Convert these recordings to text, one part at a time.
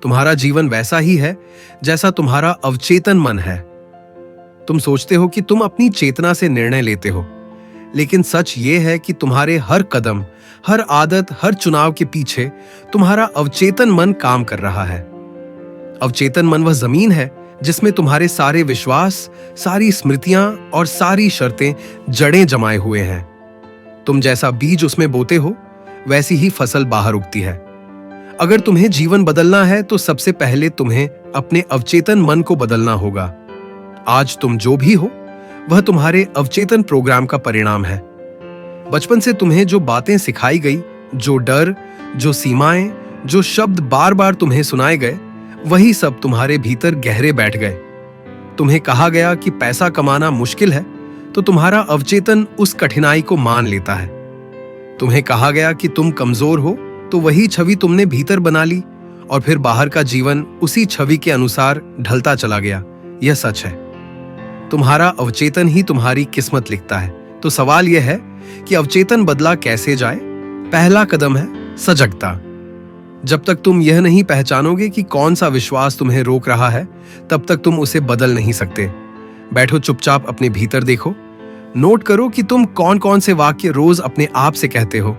तुम्हारा जीवन वैसा ही है जैसा तुम्हारा अवचेतन मन है। तुम सोचते हो कि तुम अपनी चेतना से निर्णय लेते हो, लेकिन सच ये है कि तुम्हारे हर कदम, हर आदत, हर चुनाव के पीछे तुम्हारा अवचेतन मन काम कर रहा है। अवचेतन मन वह जमीन है जिसमें तुम्हारे सारे विश्वास, सारी स्मृतियां और सारी शर्तें जड़ें जमाए हुए हैं। तुम जैसा बीज उसमें बोते हो, वैसी ही फसल बाहर उगती है। अगर तुम्हें जीवन बदलना है तो सबसे पहले तुम्हें अपने अवचेतन मन को बदलना होगा। आज तुम जो भी हो वह तुम्हारे अवचेतन प्रोग्राम का परिणाम है। बचपन से तुम्हें जो बातें सिखाई गई, जो डर, जो सीमाएं, जो शब्द बार बार तुम्हें सुनाए गए, वही सब तुम्हारे भीतर गहरे बैठ गए। तुम्हें कहा गया कि पैसा कमाना मुश्किल है, तो तुम्हारा अवचेतन उस कठिनाई को मान लेता है। तुम्हें कहा गया कि तुम कमजोर हो, तो वही छवि तुमने भीतर बना ली और फिर बाहर का जीवन उसी छवि के अनुसार ढलता चला गया। यह सच है। तुम्हारा अवचेतन ही तुम्हारी किस्मत लिखता है। तो सवाल यह है कि अवचेतन बदला कैसे जाए। पहला कदम है सजगता। जब तक तुम यह नहीं पहचानोगे कि कौन सा विश्वास तुम्हें रोक रहा है, तब तक तुम उसे बदल नहीं सकते। बैठो चुपचाप, अपने भीतर देखो। नोट करो कि तुम कौन कौन से वाक्य रोज अपने आप से कहते हो।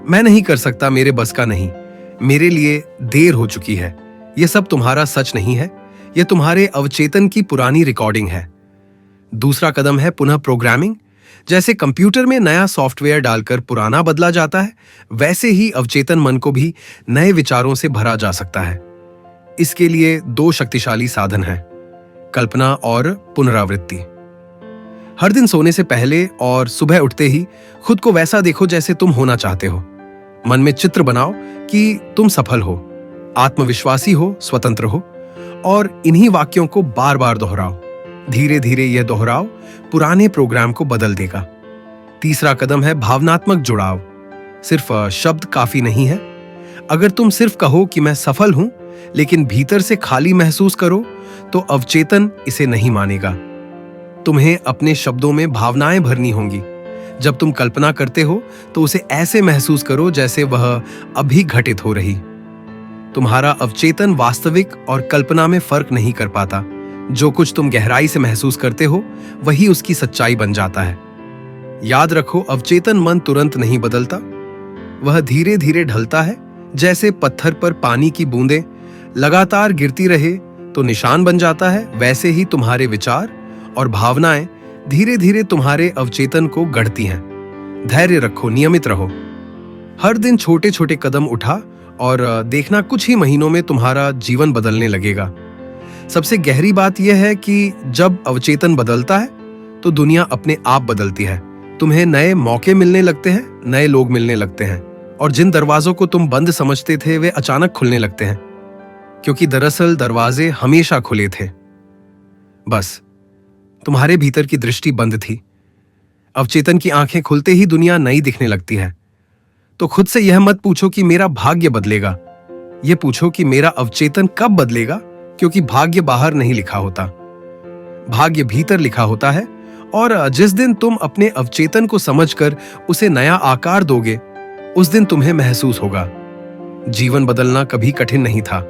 मैं नहीं कर सकता, मेरे बस का नहीं, मेरे लिए देर हो चुकी है। यह सब तुम्हारा सच नहीं है, यह तुम्हारे अवचेतन की पुरानी रिकॉर्डिंग है। दूसरा कदम है पुनः प्रोग्रामिंग। जैसे कंप्यूटर में नया सॉफ्टवेयर डालकर पुराना बदला जाता है, वैसे ही अवचेतन मन को भी नए विचारों से भरा जा सकता है। इसके लिए दो शक्तिशाली साधन हैं, कल्पना और पुनरावृत्ति। हर दिन सोने से पहले और सुबह उठते ही खुद को वैसा देखो जैसे तुम होना चाहते हो। मन में चित्र बनाओ कि तुम सफल हो, आत्मविश्वासी हो, स्वतंत्र हो, और इन्हीं वाक्यों को बार बार दोहराओ। धीरे धीरे यह दोहराव पुराने प्रोग्राम को बदल देगा। तीसरा कदम है भावनात्मक जुड़ाव। सिर्फ शब्द काफी नहीं है। अगर तुम सिर्फ कहो कि मैं सफल हूं, लेकिन भीतर से खाली महसूस करो, तो अवचेतन इसे नहीं मानेगा। तुम्हें अपने शब्दों में भावनाएं भरनी होंगी। जब तुम कल्पना करते हो तो उसे ऐसे महसूस करो जैसे वह अभी घटित हो रही। तुम्हारा अवचेतन वास्तविक और कल्पना में फर्क नहीं कर पाता। जो कुछ तुम गहराई से महसूस करते हो, वही उसकी सच्चाई बन जाता है। याद रखो, अवचेतन मन तुरंत नहीं बदलता, वह धीरे धीरे ढलता है। जैसे पत्थर पर पानी की बूंदें लगातार गिरती रहे तो निशान बन जाता है, वैसे ही तुम्हारे विचार और भावनाएं धीरे धीरे तुम्हारे अवचेतन को गढ़ती हैं। धैर्य रखो, नियमित रहो। हर दिन छोटे छोटे कदम उठा और देखना, कुछ ही महीनों में तुम्हारा जीवन बदलने लगेगा। सबसे गहरी बात यह है कि जब अवचेतन बदलता है तो दुनिया अपने आप बदलती है। तुम्हें नए मौके मिलने लगते हैं, नए लोग मिलने लगते हैं, और जिन दरवाजों को तुम बंद समझते थे वे अचानक खुलने लगते हैं, क्योंकि दरअसल दरवाजे हमेशा खुले थे। बस तुम्हारे भीतर की दृष्टि बंद थी। अवचेतन की आंखें खुलते ही दुनिया नई दिखने लगती है। तो खुद से यह मत पूछो कि मेरा भाग्य बदलेगा, यह पूछो कि मेरा अवचेतन कब बदलेगा, क्योंकि भाग्य बाहर नहीं लिखा होता, भाग्य भीतर लिखा होता है। और जिस दिन तुम अपने अवचेतन को समझकर उसे नया आकार दोगे, उस दिन तुम्हें महसूस होगा जीवन बदलना कभी कठिन नहीं था।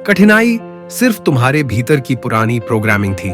कठिनाई सिर्फ तुम्हारे भीतर की पुरानी प्रोग्रामिंग थी।